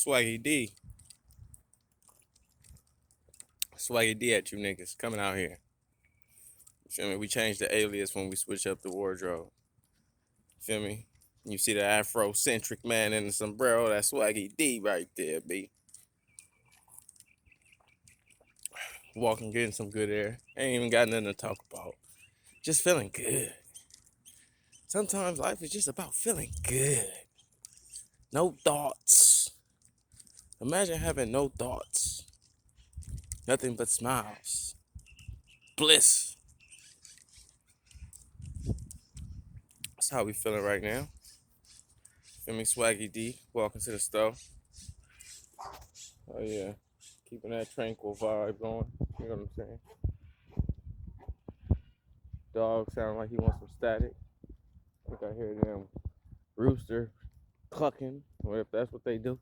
Swaggy D. Swaggy D at you niggas coming out here. Feel me? We changed the alias when we switch up the wardrobe. Feel me? You see the Afrocentric man in the sombrero, that's Swaggy D right there, B. Walking, getting some good air. Ain't even got nothing to talk about. Just feeling good. Sometimes life is just about feeling good. No thoughts. Imagine having no thoughts. Nothing but smiles. Bliss. That's how we feeling right now. Feel me, Swaggy D, walking to the store. Oh yeah, keeping that tranquil vibe going. You know what I'm saying? Dog sound like he wants some static. I think I hear them rooster clucking, or if that's what they do.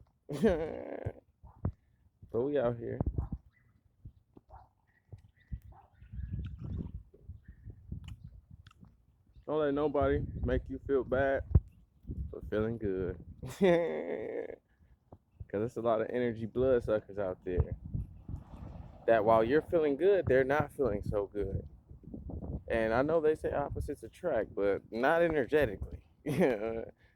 But we out here. Don't let nobody make you feel bad for feeling good. Because there's a lot of energy bloodsuckers out there that while you're feeling good, they're not feeling so good. And I know they say opposites attract, but not energetically.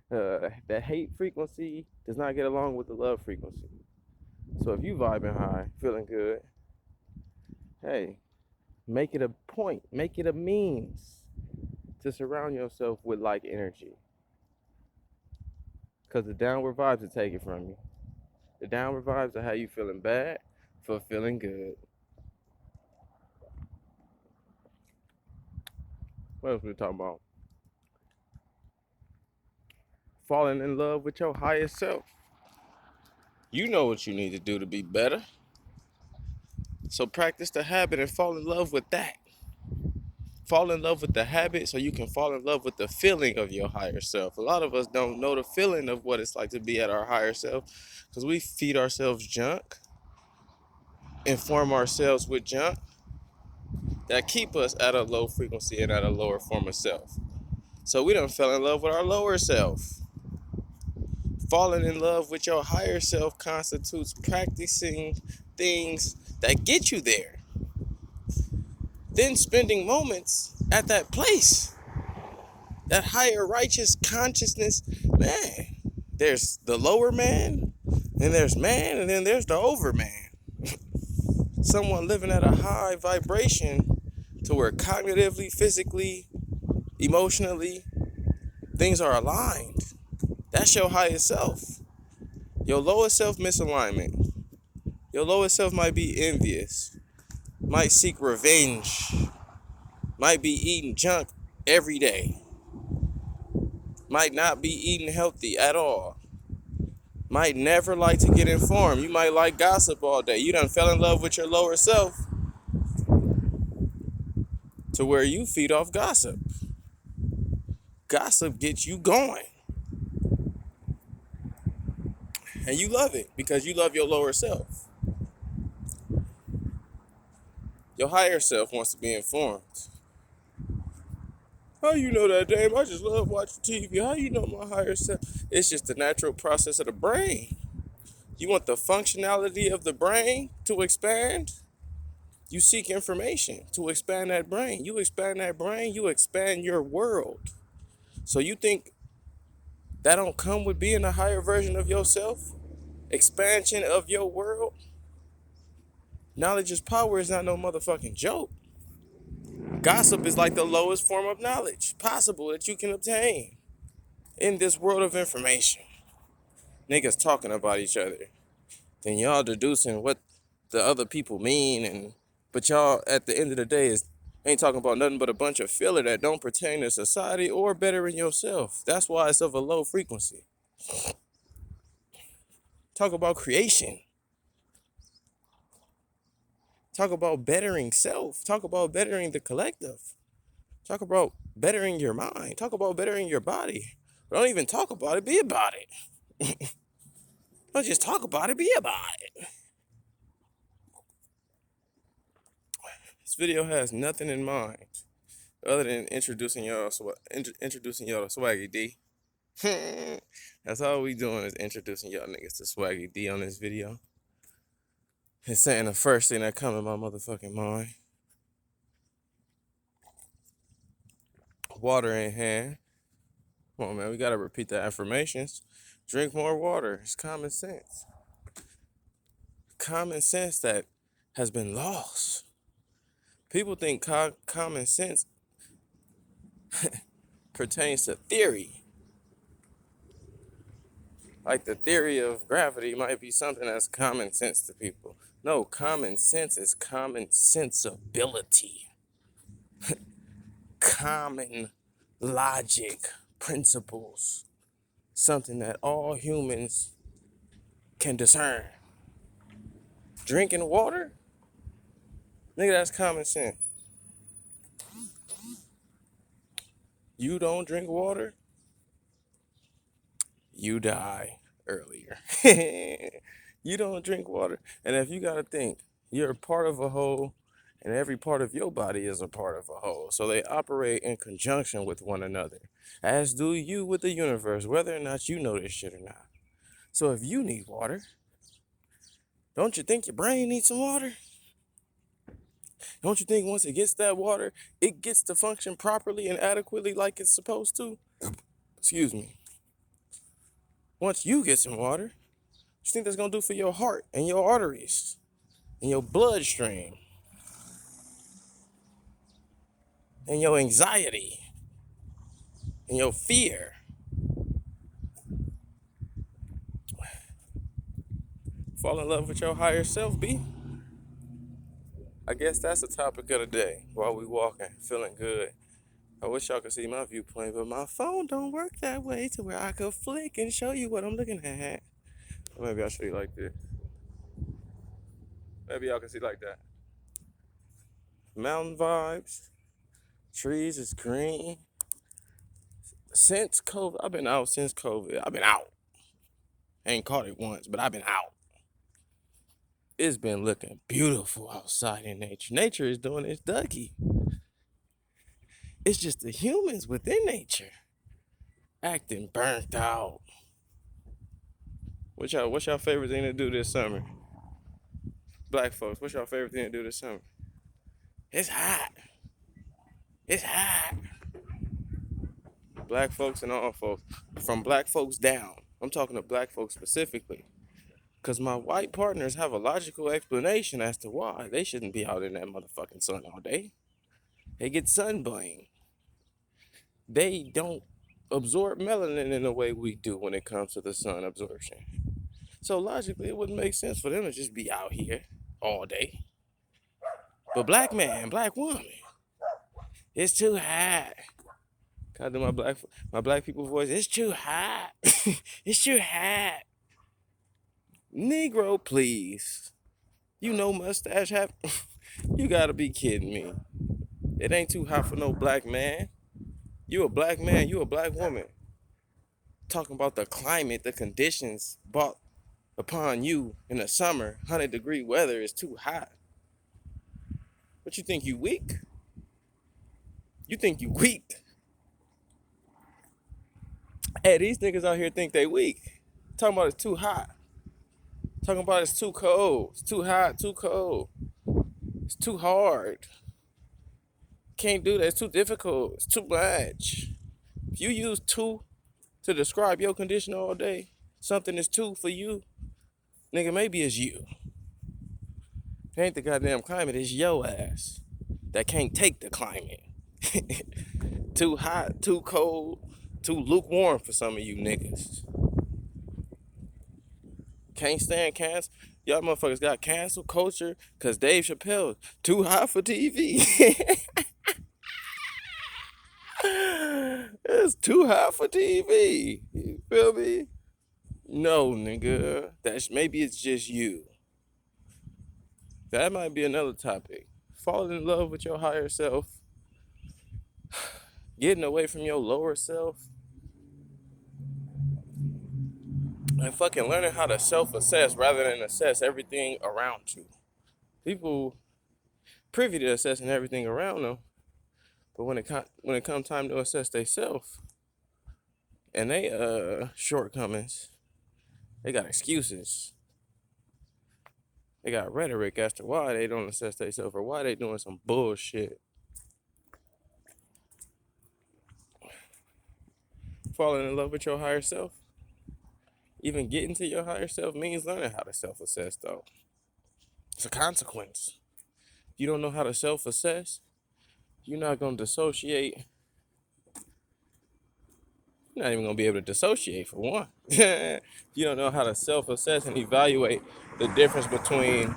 The hate frequency does not get along with the love frequency. So if you vibing high, feeling good, hey, make it a point, make it a means to surround yourself with like energy. Because the downward vibes will take it from you. The downward vibes are how you feeling bad for feeling good. What else we talking about? Falling in love with your higher self. You know what you need to do to be better. So practice the habit and fall in love with that. Fall in love with the habit so you can fall in love with the feeling of your higher self. A lot of us don't know the feeling of what it's like to be at our higher self because we feed ourselves junk, inform ourselves with junk that keep us at a low frequency and at a lower form of self. So we done fell in love with our lower self. Falling in love with your higher self constitutes practicing things that get you there. Then spending moments at that place, that higher righteous consciousness, man. There's the lower man, and there's man, and then there's the overman. Someone living at a high vibration to where cognitively, physically, emotionally, things are aligned. That's your highest self. Your lowest self misalignment. Your lowest self might be envious, might seek revenge, might be eating junk every day, might not be eating healthy at all, might never like to get informed. You might like gossip all day. You done fell in love with your lower self to where you feed off gossip. Gossip gets you going. And you love it because you love your lower self. Your higher self wants to be informed. How you know that, Dame? I just love watching TV. How you know my higher self? It's just the natural process of the brain. You want the functionality of the brain to expand? You seek information to expand that brain. You expand that brain, you expand your world. So you think that don't come with being a higher version of yourself? Expansion of your world? Knowledge is power is not no motherfucking joke. Gossip is like the lowest form of knowledge possible that you can obtain in this world of information. Niggas talking about each other. Then y'all deducing what the other people mean, and but y'all at the end of the day is ain't talking about nothing but a bunch of filler that don't pertain to society or bettering yourself. That's why it's of a low frequency. Talk about creation. Talk about bettering self. Talk about bettering the collective. Talk about bettering your mind. Talk about bettering your body. But don't even talk about it, be about it. Don't just talk about it, be about it. This video has nothing in mind other than introducing y'all to Swaggy D. That's all we doing is introducing y'all niggas to Swaggy D on this video. And saying the first thing that come to my motherfucking mind. Water in hand. Come on, man, we gotta repeat the affirmations. Drink more water. It's common sense. Common sense that has been lost. People think common sense pertains to theory. Like the theory of gravity might be something that's common sense to people. No, common sense is common sensibility. Common logic, principles. Something that all humans can discern. Drinking water? Nigga, that's common sense. You don't drink water, you die earlier. You don't drink water. And if you gotta think, you're a part of a whole, and every part of your body is a part of a whole. So they operate in conjunction with one another, as do you with the universe, whether or not you know this shit or not. So if you need water, don't you think your brain needs some water? Don't you think once it gets that water, it gets to function properly and adequately like it's supposed to? Excuse me. Once you get some water, what you think that's gonna do for your heart and your arteries and your bloodstream and your anxiety and your fear? Fall in love with your higher self, B? I guess that's the topic of the day while we walking, feeling good. I wish y'all could see my viewpoint, but my phone don't work that way to where I could flick and show you what I'm looking at. Or maybe I'll show you like this. Maybe y'all can see like that. Mountain vibes. Trees is green. Since COVID, I've been out since COVID. I've been out. Ain't caught it once, but I've been out. It's been looking beautiful outside in nature. Nature is doing its Dougie. It's just the humans within nature acting burnt out. What's y'all favorite thing to do this summer? Black folks, what's y'all favorite thing to do this summer? It's hot. It's hot. Black folks and all folks. From black folks down. I'm talking to black folks specifically. Because my white partners have a logical explanation as to why they shouldn't be out in that motherfucking sun all day. They get sunburned. They don't absorb melanin in the way we do when it comes to the sun absorption. So logically, it wouldn't make sense for them to just be out here all day. But black man, black woman, it's too hot. Can I do my black people voice? It's too hot. It's too hot. Negro, please. You know mustache have. You gotta be kidding me. It ain't too hot for no black man. You a black man, you a black woman. Talking about the climate, the conditions brought upon you in the summer, 100-degree weather is too hot. What you think, you weak? You think you weak? Hey, these niggas out here think they weak. Talking about it's too hot. Talking about it's too cold. It's too hot, too cold. It's too hard. Can't do that. It's too difficult. It's too much. If you use too to describe your condition all day, something is too for you, nigga, maybe it's you. It ain't the goddamn climate, it's your ass that can't take the climate. Too hot, too cold, too lukewarm for some of you niggas. Can't stand cancel. Y'all motherfuckers got cancel culture because Dave Chappelle too hot for TV. It's too hot for TV. You feel me? No, nigga. Maybe it's just you. That might be another topic. Falling in love with your higher self. Getting away from your lower self. And fucking learning how to self-assess rather than assess everything around you. People privy to assessing everything around them, but when it comes time to assess themselves, And they shortcomings, they got excuses. They got rhetoric as to why they don't assess themselves or why they doing some bullshit. Falling in love with your higher self, even getting to your higher self means learning how to self-assess though. It's a consequence. If you don't know how to self-assess, you're not gonna dissociate. You're not even gonna be able to dissociate for one. You don't know how to self-assess and evaluate the difference between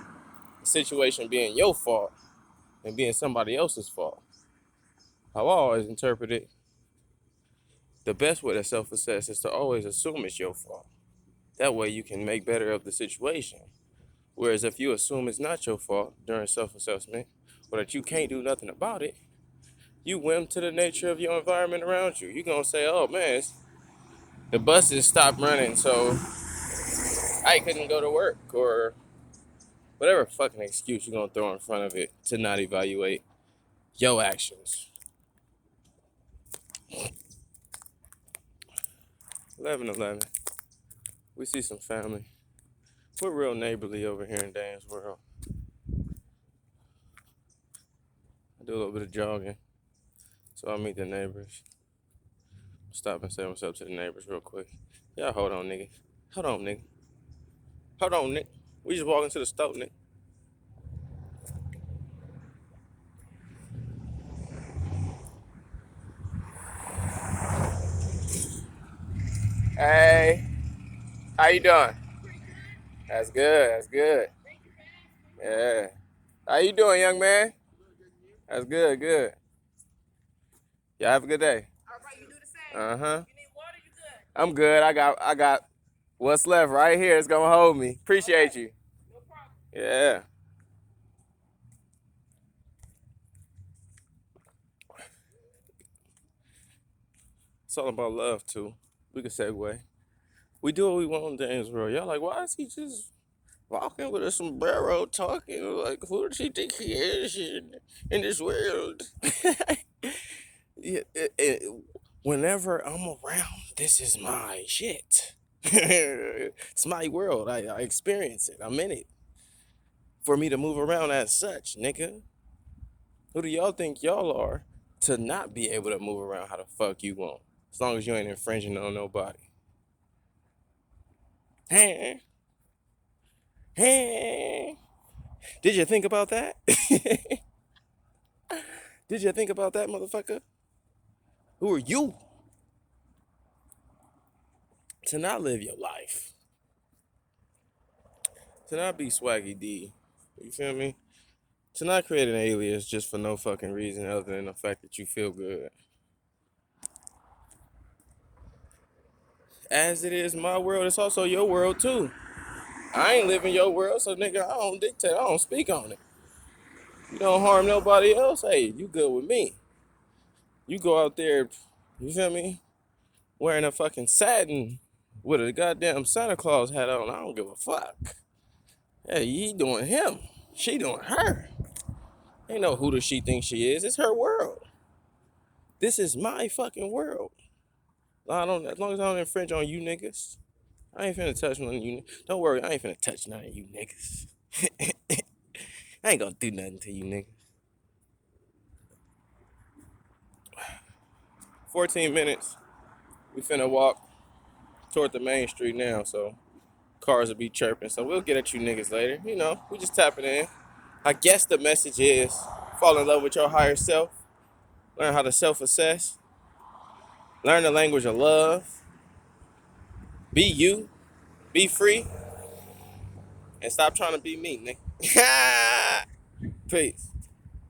the situation being your fault and being somebody else's fault. I've always interpreted the best way to self-assess is to always assume it's your fault. That way you can make better of the situation. Whereas if you assume it's not your fault during self-assessment, or that you can't do nothing about it, you whim to the nature of your environment around you. You're gonna say, oh man, the buses stopped running, so I couldn't go to work, or whatever fucking excuse you're gonna throw in front of it to not evaluate your actions. 11:11. We see some family. We're real neighborly over here in Dan's world. I do a little bit of jogging, so I meet the neighbors. Stop and say what's up to the neighbors real quick. Yeah, hold on, nigga. Hold on, nigga. Hold on, Nick. We just walking to the stove, Nick. Hey, how you doing? That's good. That's good. Yeah. How you doing, young man? That's good. Good. Yeah. Have a good day. All right. You do the same. Uh huh. You need water? You good? I'm good. I got what's left right here. It's gonna hold me. Appreciate you. No problem. Yeah. It's all about love too. We can segue. We do what we want in James World. Y'all like, why is he just walking with a sombrero talking? Like, who does he think he is in this world? Yeah, whenever I'm around, this is my shit. It's my world. I experience it. I'm in it. For me to move around as such, nigga. Who do y'all think y'all are to not be able to move around how the fuck you want? As long as you ain't infringing on nobody. Hey, hey. Did you think about that? Did you think about that, motherfucker? Who are you to not live your life? To not be Swaggy D. You feel me? To not create an alias just for no fucking reason other than the fact that you feel good. As it is my world, it's also your world too. I ain't living your world, so nigga, I don't dictate, I don't speak on it. You don't harm nobody else, hey, you good with me. You go out there, you feel me, wearing a fucking satin with a goddamn Santa Claus hat on, I don't give a fuck. Hey, he doing him, she doing her. Ain't no who does she think she is, it's her world. This is my fucking world. I don't, as long as I don't infringe on you niggas, I ain't finna touch none of you. Don't worry, I ain't finna touch none of you niggas. I ain't gonna do nothing to you niggas. 14 minutes. We finna walk toward the main street now, so cars will be chirping. So we'll get at you niggas later. You know, we just tapping in. I guess the message is fall in love with your higher self. Learn how to self-assess. Learn the language of love. Be you. Be free. And stop trying to be me, nigga. Peace.